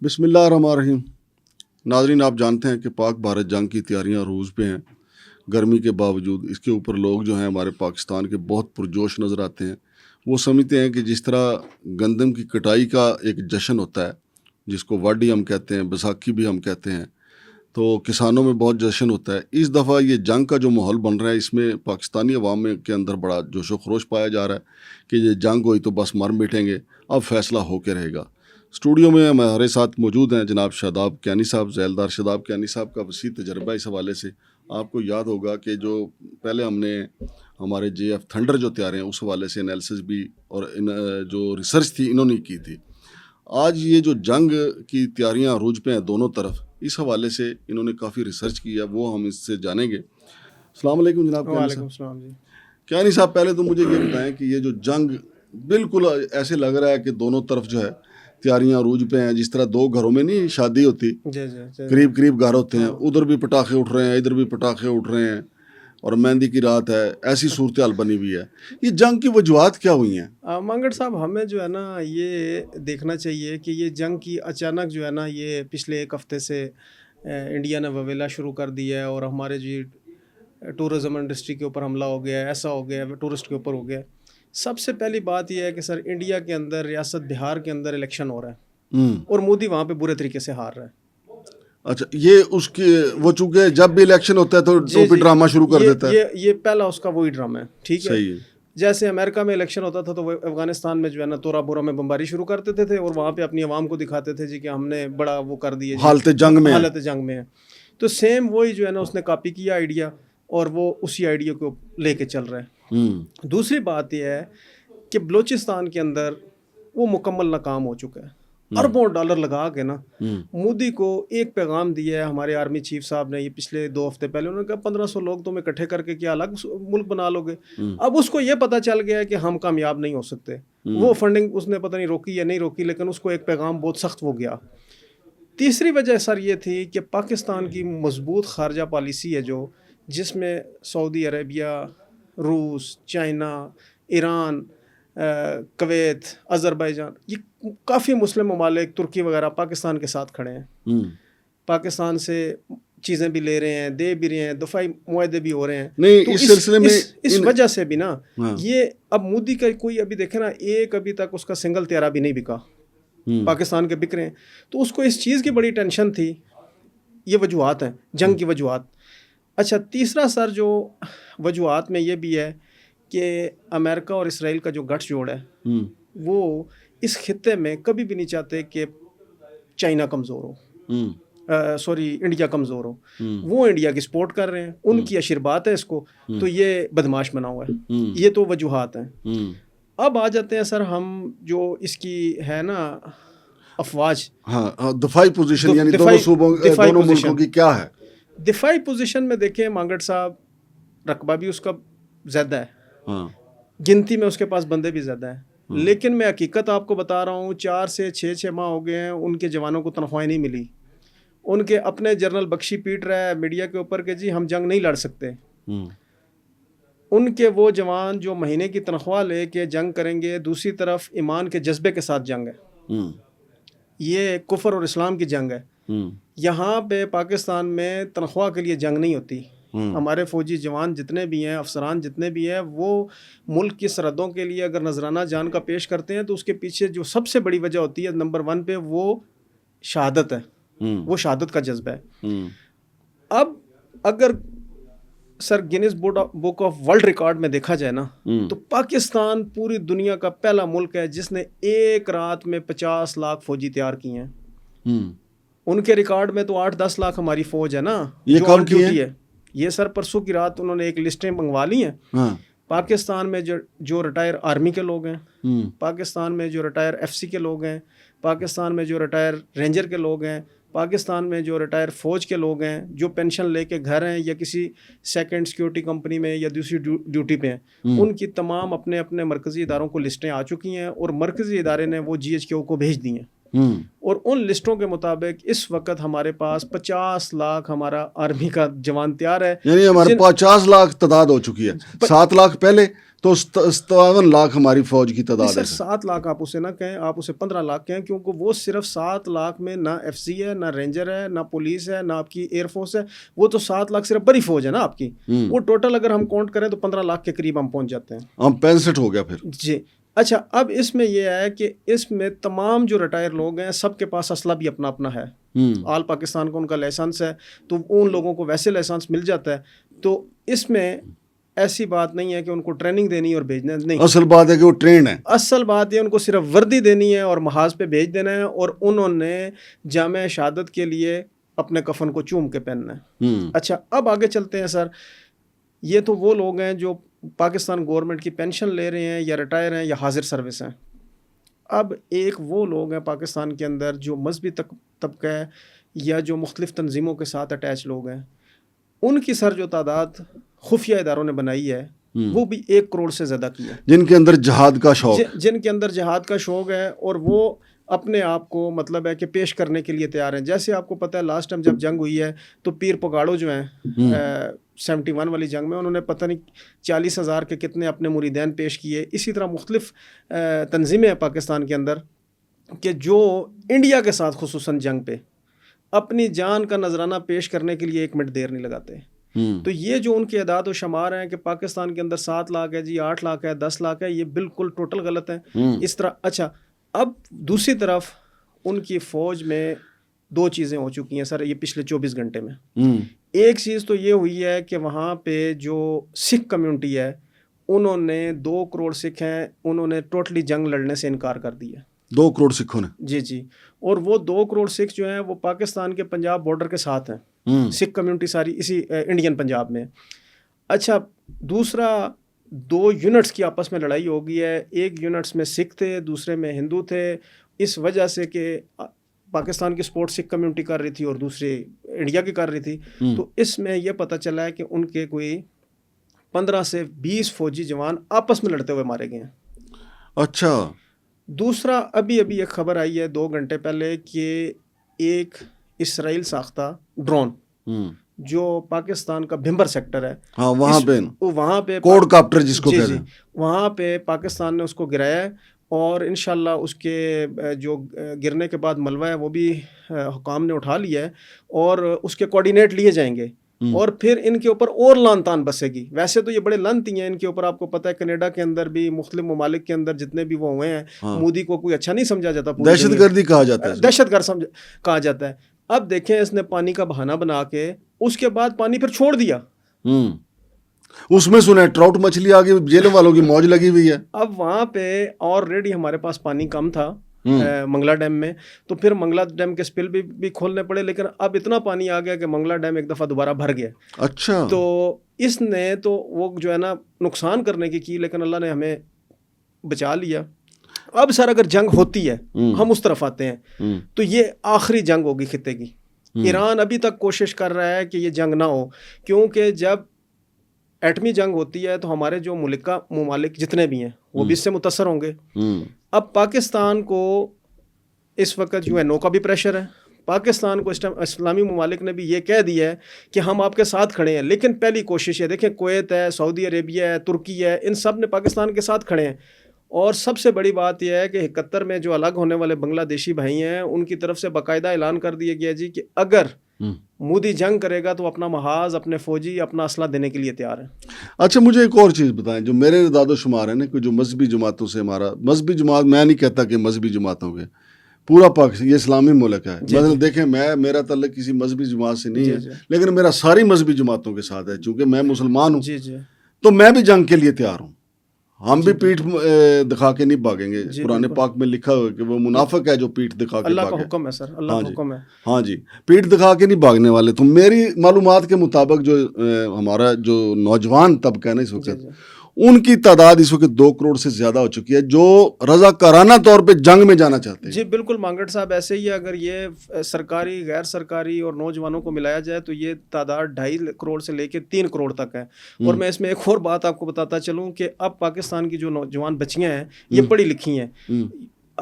بسم اللہ الرحمن الرحیم. ناظرین، آپ جانتے ہیں کہ پاک بھارت جنگ کی تیاریاں عروج پہ ہیں. گرمی کے باوجود اس کے اوپر لوگ جو ہیں ہمارے پاکستان کے بہت پرجوش نظر آتے ہیں. وہ سمجھتے ہیں کہ جس طرح گندم کی کٹائی کا ایک جشن ہوتا ہے، جس کو واڈی ہم کہتے ہیں، بیساکھی بھی ہم کہتے ہیں، تو کسانوں میں بہت جشن ہوتا ہے. اس دفعہ یہ جنگ کا جو ماحول بن رہا ہے، اس میں پاکستانی عوام کے اندر بڑا جوش و خروش پایا جا رہا ہے کہ یہ جنگ ہوئی تو بس مر مٹیں گے، اب فیصلہ ہو کے رہے گا. اسٹوڈیو میں ہمارے ساتھ موجود ہیں جناب شاداب کیانی صاحب، ذیلدار شاداب کیانی صاحب کا وسیع تجربہ اس حوالے سے. آپ کو یاد ہوگا کہ جو پہلے ہم نے ہمارے جے ایف تھنڈر جو تیار ہیں اس حوالے سے انالیسس بھی اور جو ریسرچ تھی انہوں نے کی تھی. آج یہ جو جنگ کی تیاریاں عروج پہ ہیں دونوں طرف، اس حوالے سے انہوں نے کافی ریسرچ کی ہے، وہ ہم اس سے جانیں گے. السلام علیکم جناب. وعلیکم السلام جی. کیانی صاحب، پہلے تو مجھے یہ بتائیں کہ یہ جو جنگ بالکل ایسے لگ رہا ہے کہ دونوں طرف جو ہے تیاریاں عروج پہ ہیں، جس طرح دو گھروں میں نہیں شادی ہوتی، قریب قریب گھر ہوتے ہیں، ادھر بھی پٹاخے اٹھ رہے ہیں، ادھر بھی پٹاخے اٹھ رہے ہیں، اور مہندی کی رات ہے. ایسی صورتحال بنی ہوئی ہے. یہ جنگ کی وجوہات کیا ہوئی ہیں؟ مانگڑ صاحب، ہمیں جو ہے نا یہ دیکھنا چاہیے کہ یہ جنگ کی اچانک جو ہے نا یہ پچھلے ایک ہفتے سے انڈیا نے وویلا شروع کر دیا ہے، اور ہمارے جی ٹورزم انڈسٹری کے اوپر حملہ ہو گیا ہے، ایسا ہو گیا ہے، ٹورسٹ کے اوپر ہو گیا ہے. سب سے پہلی بات یہ ہے کہ سر انڈیا کے اندر ریاست بہار کے اندر الیکشن ہو رہا ہے اور مودی وہاں پہ برے طریقے سے ہار رہا ہے. اچھا، یہ اس کی وہ چونکہ جب بھی الیکشن ہوتا ہے تو ٹوپی ڈرامہ شروع کر دیتا ہے. یہ پہلا اس کا وہی ڈرامہ ہے. ٹھیک ہے، صحیح ہے. جیسے امریکہ میں الیکشن ہوتا تھا تو وہ افغانستان میں جو ہے نا تورا بورا میں بمباری شروع کرتے تھے اور وہاں پہ اپنی عوام کو دکھاتے تھے جی کہ ہم نے بڑا وہ کر دیا، حالت جنگ میں ہے. تو سیم وہی جو ہے نا اس نے کاپی کیا آئیڈیا، اور وہ اسی آئیڈیا کو لے کے چل رہا ہے. دوسری بات یہ ہے کہ بلوچستان کے اندر وہ مکمل ناکام ہو چکا ہے. اربوں ڈالر لگا کے نا مودی کو ایک پیغام دیا ہے ہمارے آرمی چیف صاحب نے، یہ پچھلے 2 ہفتے پہلے انہوں نے کہا 1500 لوگ تم اکٹھے کر کے کیا الگ ملک بنا لو گے. اب اس کو یہ پتہ چل گیا ہے کہ ہم کامیاب نہیں ہو سکتے. وہ فنڈنگ اس نے پتہ نہیں روکی یا نہیں روکی، لیکن اس کو ایک پیغام بہت سخت ہو گیا. تیسری وجہ سر یہ تھی کہ پاکستان کی مضبوط خارجہ پالیسی ہے جو جس میں سعودی عربیہ، روس، چائنا، ایران، کویت، آذربائیجان، یہ کافی مسلم ممالک، ترکی وغیرہ پاکستان کے ساتھ کھڑے ہیں. پاکستان سے چیزیں بھی لے رہے ہیں، دے بھی رہے ہیں، دفاعی معاہدے بھی ہو رہے ہیں. نہیں، اس سلسلے میں اس وجہ سے بھی نا یہ اب مودی کا کوئی ابھی دیکھے نا ایک ابھی تک اس کا سنگل تیرا بھی نہیں بکا. پاکستان کے بک رہے ہیں، تو اس کو اس چیز کی بڑی ٹینشن تھی. یہ وجوہات ہیں جنگ کی وجوہات. اچھا، تیسرا سر جو وجوہات میں یہ بھی ہے کہ امریکہ اور اسرائیل کا جو گٹھ جوڑ ہے وہ اس خطے میں کبھی بھی نہیں چاہتے کہ چائنا کمزور ہو، انڈیا کمزور ہو. وہ انڈیا کی سپورٹ کر رہے ہیں، ان کی آشیرواد ہے اس کو، تو یہ بدماش بنا ہوا ہے. یہ تو وجوہات ہیں. اب آ جاتے ہیں سر ہم جو اس کی ہے نا افواج، دفاعی پوزیشن، یعنی دونوں صوبوں دونوں ملکوں کی کیا ہے. دفاعی پوزیشن میں دیکھیں مانگڑ صاحب، رقبہ بھی اس کا زیادہ ہے، گنتی میں اس کے پاس بندے بھی زیادہ ہیں، لیکن میں حقیقت آپ کو بتا رہا ہوں 4 سے 6 ماہ ہو گئے ہیں ان کے جوانوں کو تنخواہیں نہیں ملی. ان کے اپنے جنرل بخشی پیٹ رہا ہے میڈیا کے اوپر کہ جی ہم جنگ نہیں لڑ سکتے. ان کے وہ جوان جو مہینے کی تنخواہ لے کے جنگ کریں گے، دوسری طرف ایمان کے جذبے کے ساتھ جنگ ہے. یہ کفر اور اسلام کی جنگ ہے. یہاں پہ پاکستان میں تنخواہ کے لیے جنگ نہیں ہوتی. ہمارے فوجی جوان جتنے بھی ہیں، افسران جتنے بھی ہیں، وہ ملک کی سرحدوں کے لیے اگر نذرانہ جان کا پیش کرتے ہیں تو اس کے پیچھے جو سب سے بڑی وجہ ہوتی ہے نمبر 1 پہ وہ شہادت ہے، وہ شہادت کا جذبہ ہے. اب اگر sir Guinness book of world record میں دیکھا جائے نا تو پاکستان پوری دنیا کا پہلا ملک ہے جس نے ایک رات میں 50 لاکھ فوجی تیار کیے ہیں. ان کے ریکارڈ میں تو 8-10 لاکھ ہماری فوج ہے نا جو آن ڈیوٹی ہے. یہ سر پرسوں کی رات انہوں نے ایک لسٹیں منگوا لی ہیں. پاکستان میں جو ریٹائر آرمی کے لوگ ہیں، پاکستان میں جو ریٹائر ایف سی کے لوگ ہیں، پاکستان میں جو ریٹائر رینجر کے لوگ ہیں، پاکستان میں جو ریٹائر فوج کے لوگ ہیں، جو پینشن لے کے گھر ہیں یا کسی سیکنڈ سیکورٹی کمپنی میں یا دوسری ڈیوٹی پہ ہیں، ان کی تمام اپنے اپنے مرکزی اداروں کو لسٹیں آ چکی ہیں اور مرکزی ادارے نے وہ GHQ کو بھیج دی ہیں. اور ان لسٹوں کے مطابق اس وقت ہمارے پاس 50 لاکھ ہمارا آرمی کا جوان تیار ہے. یعنی ہمارے 50 لاکھ تعداد ہو چکی ہے. 7 لاکھ پہلے تو 57 لاکھ ہماری فوج کی تعداد ہے. 7 لاکھ آپ اسے نہ کہیں, آپ اسے 15 لاکھ کہیں, کیونکہ وہ صرف 7 لاکھ میں نہ ایف سی ہے, نہ رینجر ہے, نہ پولیس ہے, نہ آپ کی ایئر فورس ہے. وہ تو 7 لاکھ صرف بڑی فوج ہے نا آپ کی. وہ ٹوٹل اگر ہم کاؤنٹ کریں تو 15 لاکھ کے قریب ہم پہنچ جاتے ہیں. ہم 65 ہو گیا پھر. جی اچھا, اب اس میں یہ ہے کہ اس میں تمام جو ریٹائر لوگ ہیں سب کے پاس اسلحہ بھی اپنا اپنا ہے. آل پاکستان کو ان کا لائسنس ہے, تو ان لوگوں کو ویسے لائسنس مل جاتا ہے. تو اس میں ایسی بات نہیں ہے کہ ان کو ٹریننگ دینی اور بھیجنا نہیں. اصل بات ہے کہ وہ ٹرینڈ ہے. اصل بات یہ ان کو صرف وردی دینی ہے اور محاذ پہ بھیج دینا ہے, اور انہوں نے جامع شہادت کے لیے اپنے کفن کو چوم کے پہننا ہے. اچھا, اب آگے چلتے ہیں سر. یہ تو وہ لوگ ہیں جو پاکستان گورنمنٹ کی پینشن لے رہے ہیں یا ریٹائر ہیں یا حاضر سروس ہیں. اب ایک وہ لوگ ہیں پاکستان کے اندر جو مذہبی طبقہ ہے یا جو مختلف تنظیموں کے ساتھ اٹیچ لوگ ہیں, ان کی سر جو تعداد خفیہ اداروں نے بنائی ہے وہ بھی 1 کروڑ سے زیادہ کی ہے. جن کے اندر جہاد کا شوق, جن کے اندر جہاد کا شوق ہے, اور وہ اپنے آپ کو مطلب ہے کہ پیش کرنے کے لیے تیار ہیں. جیسے آپ کو پتہ ہے لاسٹ ٹائم جب جنگ ہوئی ہے تو پیر پگاڑو جو ہیں 71 والی جنگ میں, انہوں نے پتہ نہیں 40,000 کے کتنے اپنے مریدین پیش کیے. اسی طرح مختلف تنظیمیں ہیں پاکستان کے اندر کہ جو انڈیا کے ساتھ خصوصاً جنگ پہ اپنی جان کا نذرانہ پیش کرنے کے لیے 1 منٹ دیر نہیں لگاتے. تو یہ جو ان کے اعداد و شمار ہیں کہ پاکستان کے اندر 7 لاکھ ہے جی, 8 لاکھ ہے, 10 لاکھ ہے, یہ بالکل ٹوٹل غلط ہے اس طرح. اچھا, اب دوسری طرف ان کی فوج میں 2 چیزیں ہو چکی ہیں سر یہ پچھلے 24 گھنٹے میں. ایک چیز تو یہ ہوئی ہے کہ وہاں پہ جو سکھ کمیونٹی ہے انہوں نے 2 کروڑ سکھ ہیں, انہوں نے ٹوٹلی جنگ لڑنے سے انکار کر دیا. 2 کروڑ سکھوں نے. جی, اور وہ 2 کروڑ سکھ جو ہیں وہ پاکستان کے پنجاب بارڈر کے ساتھ ہیں. سکھ کمیونٹی ساری اسی انڈین پنجاب میں. اچھا, دوسرا 2 یونٹس کی آپس میں لڑائی ہو گئی ہے. ایک یونٹس میں سکھ تھے, دوسرے میں ہندو تھے, اس وجہ سے کہ پاکستان کی سپورٹ سکھ کمیونٹی کر رہی تھی اور دوسری انڈیا کی کر رہی تھی. تو اس میں یہ پتہ چلا ہے کہ ان کے کوئی 15 سے 20 فوجی جوان آپس میں لڑتے ہوئے مارے گئے ہیں. اچھا. دوسرا ابھی ایک خبر آئی ہے 2 گھنٹے پہلے کہ ایک اسرائیل ساختہ ڈرون جو پاکستان کا بھمبر سیکٹر ہے, ہاں وہاں پہ کوڈ کاپٹر جس کو کہتے ہیں, وہاں پہ پاکستان نے اس کو گرایا ہے, اور انشاءاللہ اس کے جو گرنے کے بعد ملبہ ہے وہ بھی حکام نے اٹھا لیا ہے, اور اس کے کوارڈینیٹ لیے جائیں گے, اور پھر ان کے اوپر اور لان تان بسے گی. ویسے تو یہ بڑے لانتی ہیں ان کے اوپر, آپ کو پتہ ہے کینیڈا کے اندر بھی مختلف ممالک کے اندر جتنے بھی وہ ہوئے ہیں, مودی کو کوئی اچھا نہیں سمجھا جاتا, دہشت گردی کہا جاتا ہے, دہشت گرد کہا جاتا ہے. اب دیکھیں اس نے پانی کا بہانہ بنا کے اس کے بعد پانی پھر چھوڑ دیا. اس میں سنا ہے ٹراؤٹ مچھلی آگے جیلوں والوں کی موج لگی ہوئی ہے. اب وہاں پہ آلریڈی ہمارے پاس پانی کم تھا منگلا ڈیم میں, تو پھر منگلا ڈیم کے سپل بھی کھولنے پڑے, لیکن اب اتنا پانی آ گیا کہ منگلا ڈیم ایک دفعہ دوبارہ بھر گیا. اچھا. تو اس نے تو وہ جو ہے نا نقصان کرنے کی لیکن اللہ نے ہمیں بچا لیا. اب سر اگر جنگ ہوتی ہے, ہم اس طرف آتے ہیں, تو یہ آخری جنگ ہوگی خطے کی. ایران ابھی تک کوشش کر رہا ہے کہ یہ جنگ نہ ہو, کیونکہ جب ایٹمی جنگ ہوتی ہے تو ہمارے جو ممالک جتنے بھی ہیں وہ بھی اس سے متاثر ہوں گے. اب پاکستان کو اس وقت جو ہے نو کا بھی پریشر ہے. پاکستان کو اس ٹائم اسلامی ممالک نے بھی یہ کہہ دیا ہے کہ ہم آپ کے ساتھ کھڑے ہیں, لیکن پہلی کوشش ہے, دیکھیں کویت ہے, سعودی عربیہ ہے, ترکی ہے, ان سب نے پاکستان کے ساتھ کھڑے ہیں. اور سب سے بڑی بات یہ ہے کہ 71 میں جو الگ ہونے والے بنگلہ دیشی بھائی ہیں ان کی طرف سے باقاعدہ اعلان کر دیا گیا جی کہ اگر مودی جنگ کرے گا تو اپنا محاذ, اپنے فوجی, اپنا اسلحہ دینے کے لیے تیار ہے. اچھا, مجھے ایک اور چیز بتائیں, جو میرے اعداد و شمار ہیں نا کہ جو مذہبی جماعتوں سے ہمارا مذہبی جماعت, میں نہیں کہتا کہ مذہبی جماعتوں کے پورا پاکستان یہ اسلامی ملک ہے. مطلب دیکھیں میرا تعلق کسی مذہبی جماعت سے نہیں ہے, لیکن میرا ساری مذہبی جماعتوں کے ساتھ ہے. چونکہ میں مسلمان ہوں تو میں بھی جنگ کے لیے تیار ہوں. ہم بھی پیٹھ دکھا کے نہیں بھاگیں گے. قرآن پاک میں لکھا ہوا ہے کہ وہ منافق ہے جو پیٹھ دکھا کے اللہ کا حکم ہے سر, اللہ کا حکم ہے. ہاں جی, پیٹھ دکھا کے نہیں بھاگنے والے. تو میری معلومات کے مطابق جو ہمارا جو نوجوان طبقہ ہے نا اس وقت, ان کی تعداد اس وقت 2 کروڑ سے زیادہ ہو چکی ہے جو رضاکارانہ طور پہ جنگ میں جانا چاہتے ہیں. جی بالکل مانگڑ صاحب, ایسے ہی اگر یہ سرکاری, غیر سرکاری اور نوجوانوں کو ملایا جائے تو یہ تعداد 2.5 کروڑ سے لے کے 3 کروڑ تک ہے. اور میں اس میں ایک اور بات آپ کو بتاتا چلوں کہ اب پاکستان کی جو نوجوان بچیاں ہیں یہ پڑھی لکھی ہیں.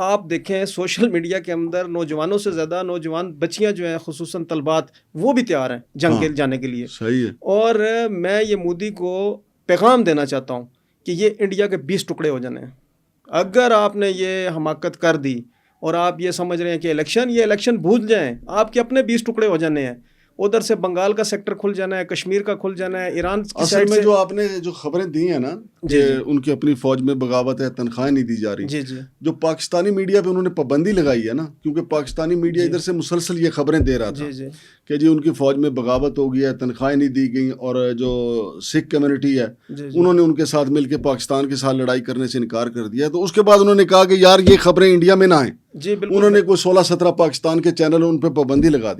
آپ دیکھیں سوشل میڈیا کے اندر نوجوانوں سے زیادہ نوجوان بچیاں جو ہیں خصوصاً طلبات وہ بھی تیار ہیں جنگ کے جانے کے لیے. صحیح ہے. اور میں یہ مودی کو پیغام دینا چاہتا ہوں کہ یہ انڈیا کے 20 ٹکڑے ہو جانے ہیں. اگر آپ نے یہ حماقت کر دی اور آپ یہ سمجھ رہے ہیں کہ یہ الیکشن بھول جائیں, آپ کے اپنے 20 ٹکڑے ہو جانے ہیں. ادھر سے بنگال کا سیکٹر کھل جانا ہے, کشمیر کا کھل جانا ہے, ایران کی اصل سائڈ میں سے جو آپ نے جو خبریں دی ہیں نا کہ ان کی اپنی فوج میں بغاوت ہے, تنخواہیں نہیں دی جا رہی, جی جی جو پاکستانی میڈیا پہ انہوں نے پابندی لگائی ہے نا, کیونکہ پاکستانی میڈیا ادھر سے مسلسل یہ خبریں دے رہا تھا جی جی کہ جی ان کی فوج میں بغاوت ہو گئی ہے, تنخواہیں نہیں دی گئیں, اور جو سکھ کمیونٹی ہے انہوں نے ان کے ساتھ مل کے پاکستان کے ساتھ لڑائی کرنے سے انکار کر دیا. تو اس کے بعد انہوں نے کہا کہ یار یہ خبریں انڈیا میں نہ آئیں. جی بالکل, انہوں نے کوئی 16-17 پاکستان کے چینل ان پہ پابندی لگا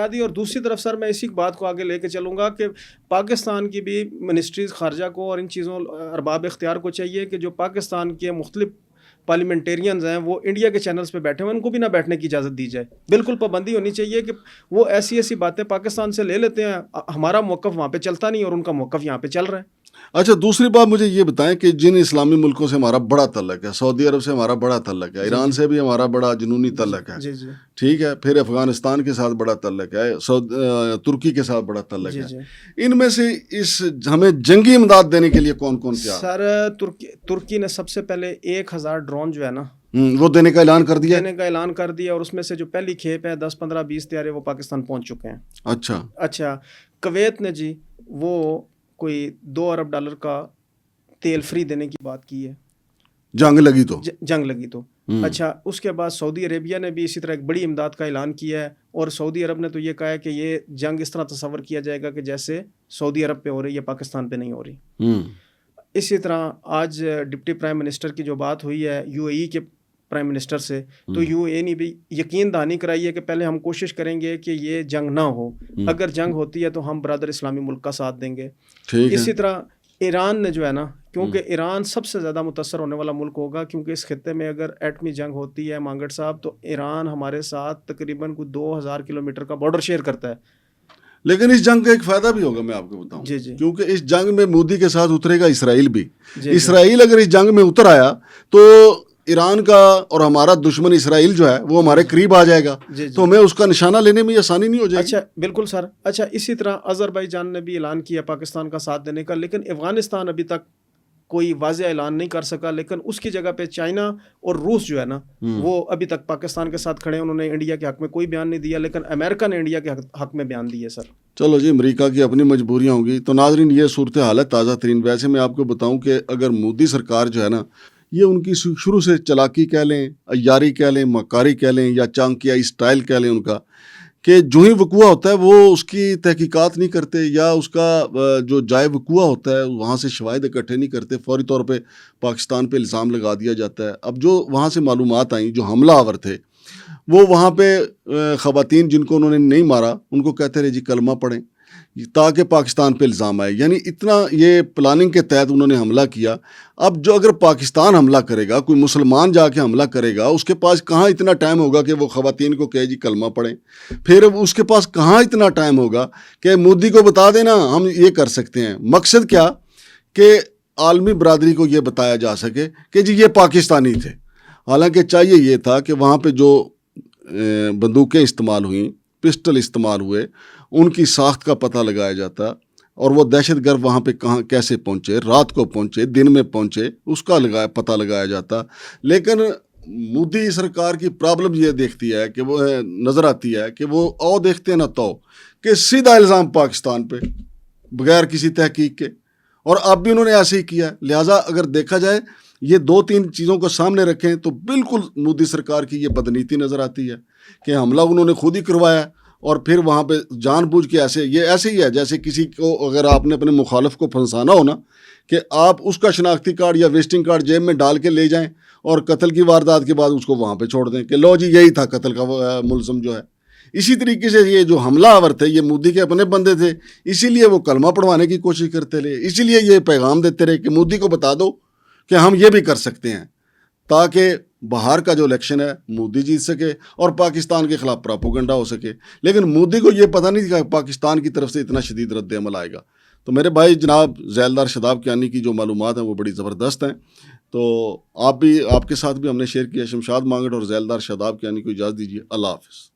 دی. اور دوسری طرف سر میں اسی بات کو آگے لے کے چلوں گا کہ پاکستان کی بھی منسٹریز خارجہ کو اور ان چیزوں ارباب اختیار کو چاہیے کہ جو پاکستان کے مختلف پارلیمنٹیرینز ہیں وہ انڈیا کے چینلز پہ بیٹھے ہوئے ان کو بھی نہ بیٹھنے کی اجازت دی جائے. بالکل پابندی ہونی چاہیے کہ وہ ایسی باتیں پاکستان سے لے لیتے ہیں, ہمارا موقف وہاں پہ چلتا نہیں اور ان کا موقف یہاں پہ چل رہا ہے. اچھا, دوسری بات مجھے یہ بتائیں کہ جن اسلامی ملکوں سے ہمارا بڑا تعلق ہے, سعودی عرب سے ہمارا بڑا تعلق ہے, ایران سے بھی ہمارا بڑا جنونی تعلق ہے, جی جی ٹھیک ہے, پھر افغانستان کے ساتھ بڑا تعلق ہے, ترکی کے ساتھ بڑا تعلق جی ہے, جی. ان میں سے اس ہمیں جنگی امداد دینے کے لیے کون کون کیا؟ سر ترکی نے سب سے پہلے 1000 ڈرون جو ہے نا وہ دینے کا اعلان کر دیا, اور اس میں سے جو پہلی کھیپ ہے 10 15 20 طیارے وہ پاکستان پہنچ چکے ہیں. اچھا, کویت نے جی وہ کوئی $2 ارب کا تیل فری دینے کی بات کی ہے, جنگ لگی تو. اچھا, اس کے بعد سعودی عربیہ نے بھی اسی طرح ایک بڑی امداد کا اعلان کیا ہے, اور سعودی عرب نے تو یہ کہا ہے کہ یہ جنگ اس طرح تصور کیا جائے گا کہ جیسے سعودی عرب پہ ہو رہی ہے, پاکستان پہ نہیں ہو رہی. اسی طرح آج ڈپٹی پرائم منسٹر کی جو بات ہوئی ہے UAE کے پرائم منسٹر سے, تو UAE نے بھی یقین دہانی کرائی ہے کہ پہلے ہم کوشش کریں گے کہ یہ جنگ نہ ہو, اگر جنگ ہوتی ہے تو ہم برادر اسلامی ملک کا ساتھ دیں گے. اسی طرح ایران نے جو ہے نا, کیونکہ ایران سب سے زیادہ متاثر ہونے والا ملک ہوگا, کیونکہ اس خطے میں اگر ایٹمی جنگ ہوتی ہے مانگڑ صاحب, تو ایران ہمارے ساتھ تقریباً کوئی 2000 کلومیٹر کا بارڈر شیئر کرتا ہے. لیکن اس جنگ کا ایک فائدہ بھی ہوگا, میں آپ کو بتاؤں, جی جی, کیونکہ اس جنگ میں مودی کے ساتھ اترے گا اسرائیل بھی. جی اسرائیل اگر اس جنگ میں اتر آیا تو ایران کا اور ہمارا دشمن اسرائیل جو ہے وہ ہمارے قریب آ جائے گا, تو ہمیں اس کا نشانہ لینے میں آسانی نہیں ہو جائے گی. اچھا بالکل سر. اچھا, اسی طرح آذربائیجان نے بھی اعلان کیا پاکستان کا ساتھ دینے کا, لیکن افغانستان ابھی تک کوئی واضح اعلان نہیں کر سکا. لیکن اس کی جگہ پہ چائنا اور روس جو ہے نا وہ ابھی تک پاکستان کے ساتھ کھڑے ہیں. انہوں نے انڈیا کے حق میں کوئی بیان نہیں دیا, لیکن امریکہ نے انڈیا کے حق میں بیان دیے سر. چلو جی, امریکہ کی اپنی مجبوریاں ہوں گی. تو ناظرین, یہ صورتحال ہے تازہ ترین. ویسے میں آپ کو بتاؤں کہ اگر مودی سرکار جو ہے نا, یہ ان کی شروع سے چلاکی کہہ لیں, عیاری کہہ لیں, مکاری کہہ لیں, یا چانکیائی اسٹائل کہہ لیں ان کا, کہ جو ہی وقوع ہوتا ہے وہ اس کی تحقیقات نہیں کرتے, یا اس کا جو جائے وقوع ہوتا ہے وہاں سے شواہد اکٹھے نہیں کرتے, فوری طور پہ پاکستان پہ الزام لگا دیا جاتا ہے. اب جو وہاں سے معلومات آئیں, جو حملہ آور تھے وہ وہاں پہ خواتین جن کو انہوں نے نہیں مارا ان کو کہتے رہے جی کلمہ پڑھیں, تاکہ پاکستان پہ الزام آئے. یعنی اتنا یہ پلاننگ کے تحت انہوں نے حملہ کیا. اب جو اگر پاکستان حملہ کرے گا, کوئی مسلمان جا کے حملہ کرے گا, اس کے پاس کہاں اتنا ٹائم ہوگا کہ وہ خواتین کو کہے جی کلمہ پڑھیں. پھر اس کے پاس کہاں اتنا ٹائم ہوگا کہ مودی کو بتا دینا ہم یہ کر سکتے ہیں. مقصد کیا کہ عالمی برادری کو یہ بتایا جا سکے کہ جی یہ پاکستانی تھے. حالانکہ چاہیے یہ تھا کہ وہاں پہ جو بندوقیں استعمال ہوئیں, پسٹل استعمال ہوئے, ان کی ساخت کا پتہ لگایا جاتا, اور وہ دہشت گرد وہاں پہ کہاں کیسے پہنچے, رات کو پہنچے, دن میں پہنچے, اس کا پتہ لگایا جاتا. لیکن مودی سرکار کی پرابلم یہ دیکھتی ہے کہ وہ نظر آتی ہے کہ وہ دیکھتے ہیں نہ تو کہ سیدھا الزام پاکستان پہ بغیر کسی تحقیق کے, اور اب بھی انہوں نے ایسے ہی کیا. لہٰذا اگر دیکھا جائے یہ 2-3 چیزوں کو سامنے رکھیں تو بالکل مودی سرکار کی یہ بدنیتی نظر آتی ہے کہ حملہ انہوں نے خود ہی کروایا, اور پھر وہاں پہ جان بوجھ کے ایسے ہی ہے جیسے کسی کو اگر آپ نے اپنے مخالف کو پھنسانا ہو نا, کہ آپ اس کا شناختی کارڈ یا وزٹنگ کارڈ جیب میں ڈال کے لے جائیں, اور قتل کی واردات کے بعد اس کو وہاں پہ چھوڑ دیں کہ لو جی یہی تھا قتل کا ملزم جو ہے. اسی طریقے سے یہ جو حملہ آور تھے یہ مودی کے اپنے بندے تھے, اسی لیے وہ کلمہ پڑھوانے کی کوشش کرتے رہے, اسی لیے یہ پیغام دیتے رہے کہ مودی کو بتا دو کہ ہم یہ بھی کر سکتے ہیں, تاکہ بہار کا جو الیکشن ہے مودی جیت سکے اور پاکستان کے خلاف پراپوگنڈا ہو سکے، لیکن مودی کو یہ پتہ نہیں تھا کہ پاکستان کی طرف سے اتنا شدید رد عمل آئے گا۔ تو میرے بھائی جناب ذیلدار شاداب کیانی کی جو معلومات ہیں وہ بڑی زبردست ہیں، تو آپ کے ساتھ بھی ہم نے شیئر کیا۔ شمشاد مانگٹ اور ذیلدار شاداب کیانی کو اجازت دیجیے، اللہ حافظ۔